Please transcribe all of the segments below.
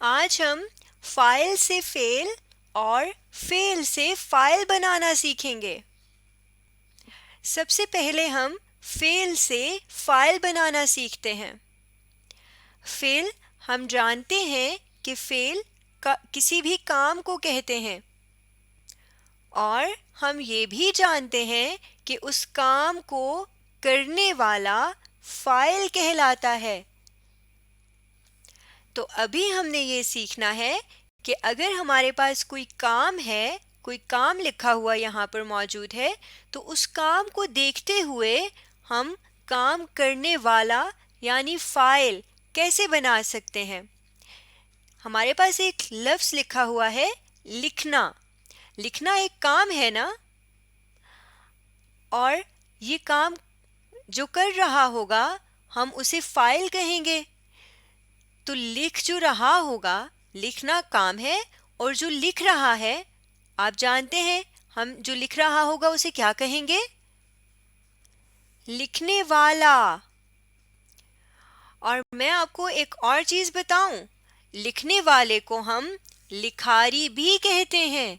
آج ہم فائل سے فیل اور فیل سے فائل بنانا سیکھیں گے۔ سب سے پہلے ہم فیل سے فائل بنانا سیکھتے ہیں۔ فیل ہم جانتے ہیں کہ فیل کسی بھی کام کو کہتے ہیں، اور ہم یہ بھی جانتے ہیں کہ اس کام کو کرنے والا فائل کہلاتا ہے۔ تو ابھی ہم نے یہ سیکھنا ہے کہ اگر ہمارے پاس کوئی کام ہے، کوئی کام لکھا ہوا یہاں پر موجود ہے، تو اس کام کو دیکھتے ہوئے ہم کام کرنے والا یعنی فائل کیسے بنا سکتے ہیں۔ ہمارے پاس ایک لفظ لکھا ہوا ہے لکھنا۔ لکھنا ایک کام ہے نا، اور یہ کام جو کر رہا ہوگا ہم اسے فائل کہیں گے۔ تو لکھ جو رہا ہوگا، لکھنا کام ہے، اور جو لکھ رہا ہے آپ جانتے ہیں ہم جو لکھ رہا ہوگا اسے کیا کہیں گے؟ لکھنے والا۔ اور میں آپ کو ایک اور چیز بتاؤں، لکھنے والے کو ہم لکھاری بھی کہتے ہیں۔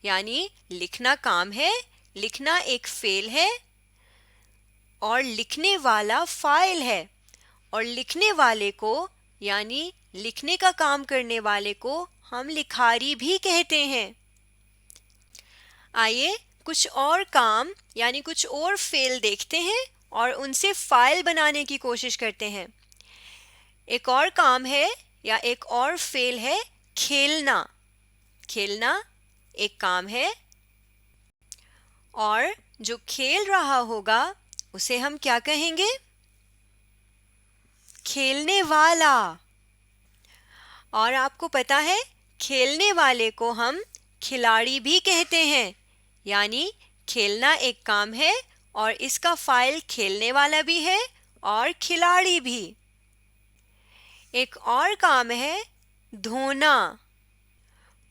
یعنی لکھنا کام ہے، لکھنا ایک فعل ہے، اور لکھنے والا فاعل ہے، اور لکھنے والے کو یعنی لکھنے کا کام کرنے والے کو ہم لکھاری بھی کہتے ہیں۔ آئیے کچھ اور کام یعنی کچھ اور فعل دیکھتے ہیں اور ان سے فائل بنانے کی کوشش کرتے ہیں۔ ایک اور کام ہے یا ایک اور فعل ہے کھیلنا۔ کھیلنا ایک کام ہے، اور جو کھیل رہا ہوگا اسے ہم کیا کہیں گے؟ کھیلنے والا۔ اور آپ کو پتا ہے کھیلنے والے کو ہم کھلاڑی بھی کہتے ہیں۔ یعنی کھیلنا ایک کام ہے اور اس کا فاعل کھیلنے والا بھی ہے اور کھلاڑی بھی۔ ایک اور کام ہے دھونا،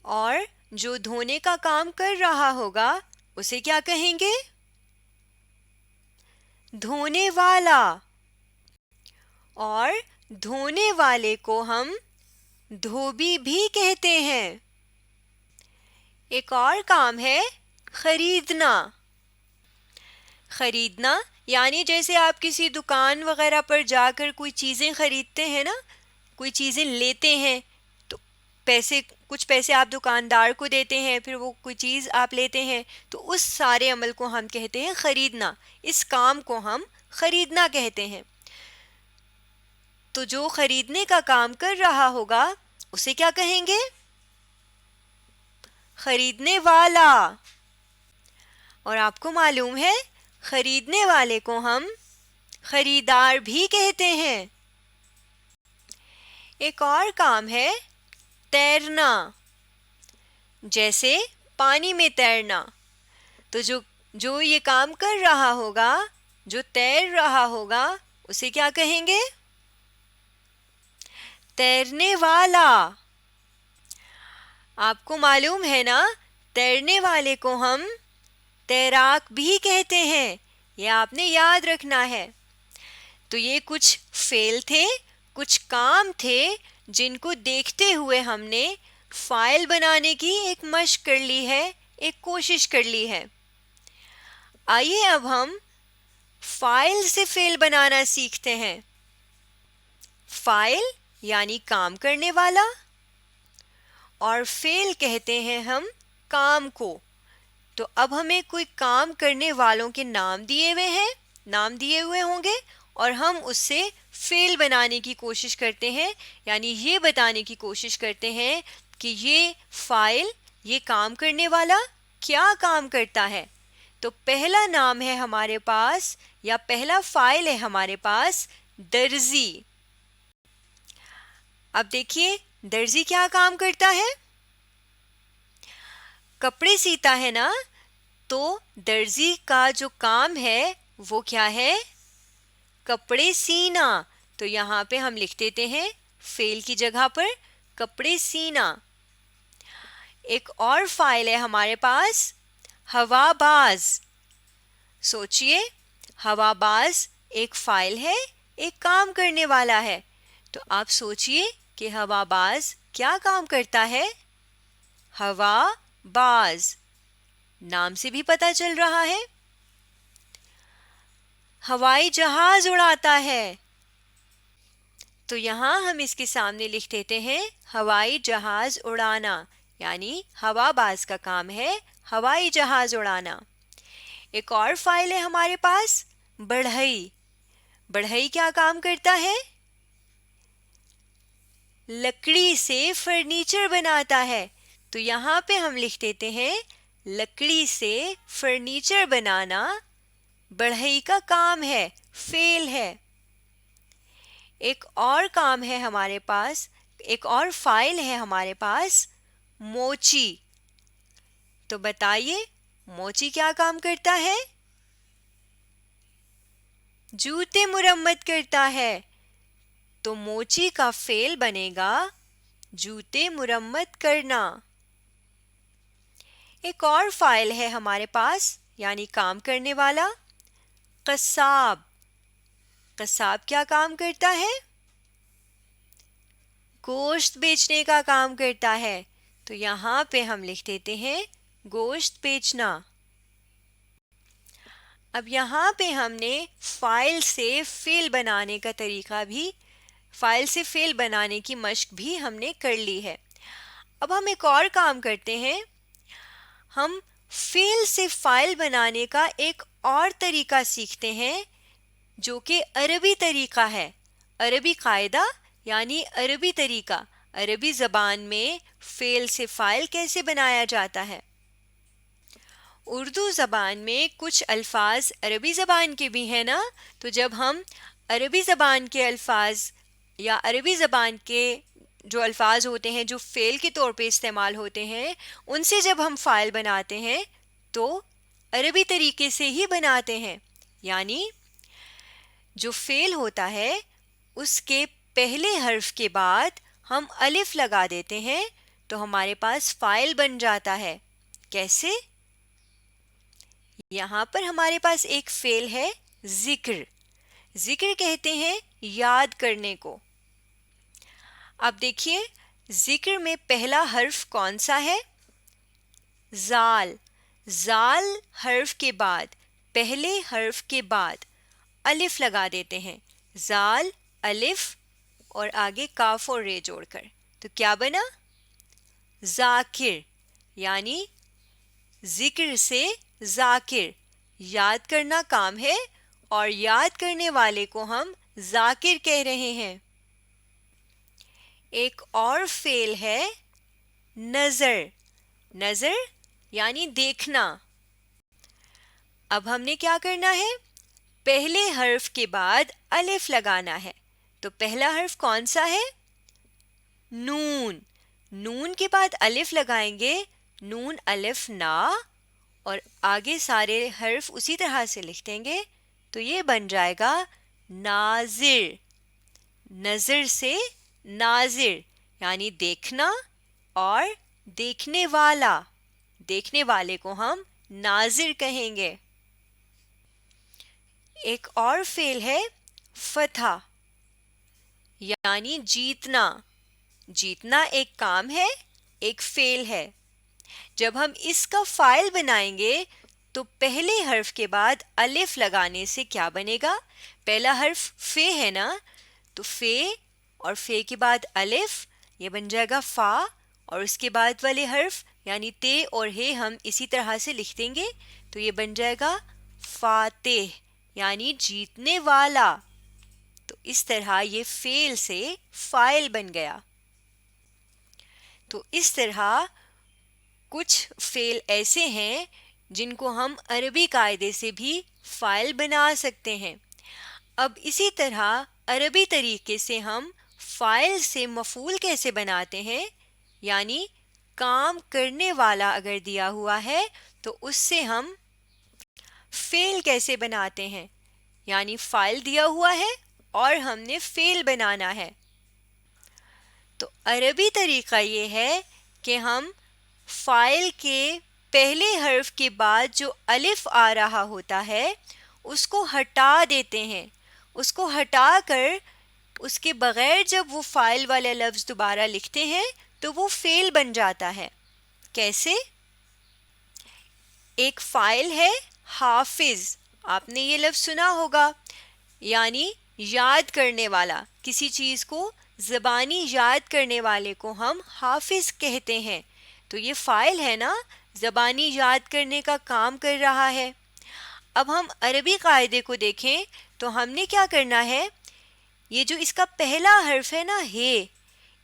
اور جو دھونے کا کام کر رہا ہوگا اسے کیا کہیں گے؟ دھونے والا۔ اور دھونے والے کو ہم دھوبی بھی کہتے ہیں۔ ایک اور کام ہے خریدنا۔ خریدنا یعنی جیسے آپ کسی دکان وغیرہ پر جا کر کوئی چیزیں خریدتے ہیں نا، کوئی چیزیں لیتے ہیں تو کچھ پیسے آپ دکاندار کو دیتے ہیں، پھر وہ کوئی چیز آپ لیتے ہیں، تو اس سارے عمل کو ہم کہتے ہیں خریدنا۔ اس کام کو ہم خریدنا کہتے ہیں۔ تو جو خریدنے کا کام کر رہا ہوگا اسے کیا کہیں گے؟ خریدنے والا۔ اور آپ کو معلوم ہے خریدنے والے کو ہم خریدار بھی کہتے ہیں۔ ایک اور کام ہے تیرنا، جیسے پانی میں تیرنا۔ تو جو یہ کام کر رہا ہوگا، جو تیر رہا ہوگا اسے کیا کہیں گے؟ تیرنے والا۔ آپ کو معلوم ہے نا تیرنے والے کو ہم تیراک بھی کہتے ہیں، یہ آپ نے یاد رکھنا ہے۔ تو یہ کچھ فعل تھے، کچھ کام تھے جن کو دیکھتے ہوئے ہم نے فائل بنانے کی ایک مشق کر لی ہے، ایک کوشش کر لی ہے۔ آئیے اب ہم فائل سے فعل بنانا سیکھتے ہیں۔ فائل یعنی کام کرنے والا، اور فعل کہتے ہیں ہم کام کو۔ تو اب ہمیں کوئی کام کرنے والوں کے نام دیے ہوئے ہوں گے، اور ہم اس سے فعل بنانے کی کوشش کرتے ہیں، یعنی یہ بتانے کی کوشش کرتے ہیں کہ یہ فاعل، یہ کام کرنے والا کیا کام کرتا ہے۔ تو پہلا نام ہے ہمارے پاس، یا پہلا فاعل ہے ہمارے پاس درزی۔ اب دیکھیے درزی کیا کام کرتا ہے؟ کپڑے سیتا ہے نا، تو درزی کا جو کام ہے وہ کیا ہے؟ کپڑے سینا۔ تو یہاں پہ ہم لکھ دیتے ہیں فعل کی جگہ پر کپڑے سینا۔ ایک اور فاعل ہے ہمارے پاس ہوا باز۔ سوچئے ہوا باز ایک فاعل ہے، ایک کام کرنے والا ہے۔ تو آپ سوچئے کہ ہوا باز کیا کام کرتا ہے؟ ہوا باز، نام سے بھی پتہ چل رہا ہے۔ ہوائی جہاز اڑاتا ہے، تو یہاں ہم اس کے سامنے لکھ دیتے ہیں ہوائی جہاز اڑانا، یعنی ہوا باز کا کام ہے ہوائی جہاز اڑانا۔ ایک اور فائل ہے ہمارے پاس، بڑھئی۔ بڑھئی کیا کام کرتا ہے؟ لکڑی سے فرنیچر بناتا ہے، تو یہاں پہ ہم لکھ دیتے ہیں لکڑی سے فرنیچر بنانا بڑھئی کا کام ہے، فعل ہے۔ ایک اور کام ہے ہمارے پاس، ایک اور فائل ہے ہمارے پاس، موچی۔ تو بتائیے موچی کیا کام کرتا ہے؟ جوتے مرمت کرتا ہے، تو موچی کا فعل بنے گا جوتے مرمت کرنا۔ ایک اور فائل ہے ہمارے پاس، یعنی کام کرنے والا، قصاب۔ قصاب کیا کام کرتا ہے؟ گوشت بیچنے کا کام کرتا ہے، تو یہاں پہ ہم لکھ دیتے ہیں گوشت بیچنا۔ اب یہاں پہ ہم نے فائل سے فعل بنانے کا طریقہ بھی، فائل سے فعل بنانے کی مشق بھی ہم نے کر لی ہے۔ اب ہم ایک اور کام کرتے ہیں، ہم فعل سے فائل بنانے کا ایک اور طریقہ سیکھتے ہیں جو کہ عربی طریقہ ہے، عربی قاعدہ یعنی عربی طریقہ، عربی زبان میں فعل سے فائل کیسے بنایا جاتا ہے۔ اردو زبان میں کچھ الفاظ عربی زبان کے بھی ہیں نا، تو جب ہم عربی زبان کے الفاظ یا عربی زبان کے جو الفاظ ہوتے ہیں جو فعل کے طور پہ استعمال ہوتے ہیں، ان سے جب ہم فائل بناتے ہیں تو عربی طریقے سے ہی بناتے ہیں، یعنی جو فعل ہوتا ہے اس کے پہلے حرف کے بعد ہم الف لگا دیتے ہیں تو ہمارے پاس فائل بن جاتا ہے۔ کیسے؟ یہاں پر ہمارے پاس ایک فعل ہے ذکر۔ ذکر کہتے ہیں یاد کرنے کو۔ اب دیکھیے ذکر میں پہلا حرف کون سا ہے؟ زال۔ زال حرف کے بعد، پہلے حرف کے بعد الف لگا دیتے ہیں، زال الف اور آگے کاف اور رے جوڑ کر، تو کیا بنا؟ ذاکر، یعنی ذکر سے ذاکر، یاد کرنا کام ہے اور یاد کرنے والے کو ہم ذاکر کہہ رہے ہیں۔ ایک اور فعل ہے نظر۔ نظر یعنی دیکھنا۔ اب ہم نے کیا کرنا ہے؟ پہلے حرف کے بعد الف لگانا ہے، تو پہلا حرف کون سا ہے؟ نون۔ نون کے بعد الف لگائیں گے، نون الف نا، اور آگے سارے حرف اسی طرح سے لکھ دیں گے تو یہ بن جائے گا ناظر۔ نظر سے ناظر یعنی دیکھنا اور دیکھنے والا، دیکھنے والے کو ہم ناظر کہیں گے۔ ایک اور فعل ہے فتح، یعنی جیتنا۔ جیتنا ایک کام ہے، ایک فعل ہے۔ جب ہم اس کا فائل بنائیں گے تو پہلے حرف کے بعد الف لگانے سے کیا بنے گا؟ پہلا حرف فے ہے نا، تو فے اور فے کے بعد الف، یہ بن جائے گا فا، اور اس کے بعد والے حرف یعنی تے اور ہے ہم اسی طرح سے لکھ دیں گے تو یہ بن جائے گا فاتح، یعنی جیتنے والا۔ تو اس طرح یہ فعل سے فاعل بن گیا۔ تو اس طرح کچھ فعل ایسے ہیں جن کو ہم عربی قاعدے سے بھی فاعل بنا سکتے ہیں۔ اب اسی طرح عربی طریقے سے ہم فاعل سے مفعول کیسے بناتے ہیں، یعنی کام کرنے والا اگر دیا ہوا ہے تو اس سے ہم فعل کیسے بناتے ہیں، یعنی فاعل دیا ہوا ہے اور ہم نے فعل بنانا ہے۔ تو عربی طریقہ یہ ہے کہ ہم فاعل کے پہلے حرف کے بعد جو الف آ رہا ہوتا ہے اس کو ہٹا دیتے ہیں، اس کو ہٹا کر اس کے بغیر جب وہ فاعل والا لفظ دوبارہ لکھتے ہیں تو وہ فعل بن جاتا ہے. کیسے؟ ایک فائل ہے حافظ، آپ نے یہ لفظ سنا ہوگا، یعنی یاد کرنے والا. کسی چیز کو زبانی یاد کرنے والے کو ہم حافظ کہتے ہیں. تو یہ فائل ہے نا، زبانی یاد کرنے کا کام کر رہا ہے. اب ہم عربی قاعدے کو دیکھیں تو ہم نے کیا کرنا ہے، یہ جو اس کا پہلا حرف ہے نا ہے،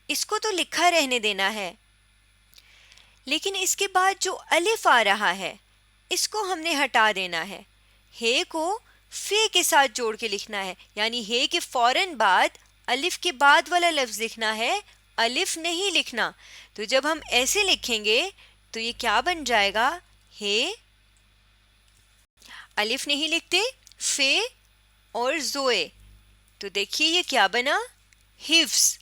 اس کو تو لکھا رہنے دینا ہے، لیکن اس کے بعد جو الف آ رہا ہے اس کو ہم نے ہٹا دینا ہے. ہے کو فے کے ساتھ جوڑ کے لکھنا ہے، یعنی ہے کے فوراً بعد الف کے بعد والا لفظ لکھنا ہے، الف نہیں لکھنا. تو جب ہم ایسے لکھیں گے تو یہ کیا بن جائے گا، ہے، الف نہیں لکھتے، فے اور زوئے، تو دیکھیے یہ کیا بنا، حفظ.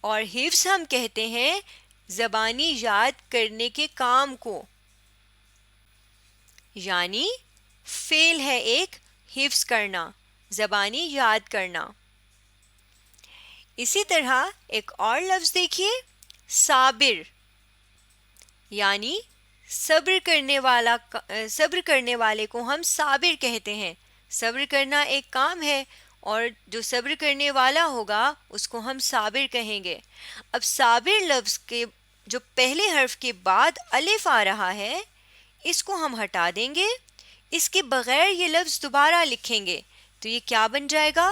اور حفظ ہم کہتے ہیں زبانی یاد کرنے کے کام کو، یعنی فعل ہے ایک حفظ کرنا، زبانی یاد کرنا. اسی طرح ایک اور لفظ دیکھیے، صابر، یعنی صبر کرنے والا. صبر کرنے والے کو ہم صابر کہتے ہیں. صبر کرنا ایک کام ہے اور جو صبر کرنے والا ہوگا اس کو ہم صابر کہیں گے. اب صابر لفظ کے جو پہلے حرف کے بعد الف آ رہا ہے اس کو ہم ہٹا دیں گے، اس کے بغیر یہ لفظ دوبارہ لکھیں گے تو یہ کیا بن جائے گا،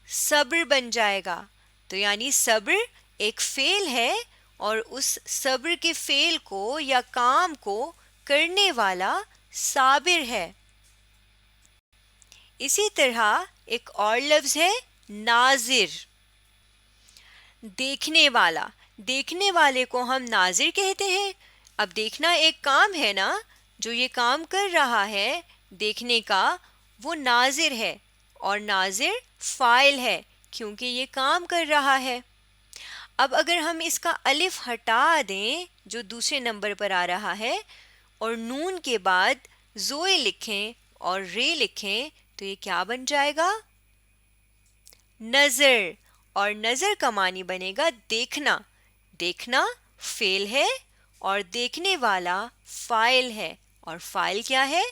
صبر بن جائے گا. تو یعنی صبر ایک فعل ہے اور اس صبر کے فعل کو یا کام کو کرنے والا صابر ہے. اسی طرح ایک اور لفظ ہے ناظر، دیکھنے والا. دیکھنے والے کو ہم ناظر کہتے ہیں. اب دیکھنا ایک کام ہے نا، جو یہ کام کر رہا ہے دیکھنے کا وہ ناظر ہے، اور ناظر فاعل ہے کیونکہ یہ کام کر رہا ہے. اب اگر ہم اس کا الف ہٹا دیں جو دوسرے نمبر پر آ رہا ہے اور نون کے بعد زوئے لکھیں اور رے لکھیں تو یہ کیا بن جائے گا، نظر. اور نظر کا معنی بنے گا دیکھنا. دیکھنا فعل ہے اور دیکھنے والا فاعل ہے، اور فاعل کیا ہے،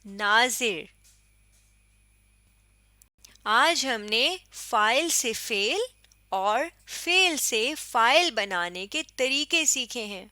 ناظر. آج ہم نے فاعل سے فعل اور فعل سے فاعل بنانے کے طریقے سیکھے ہیں.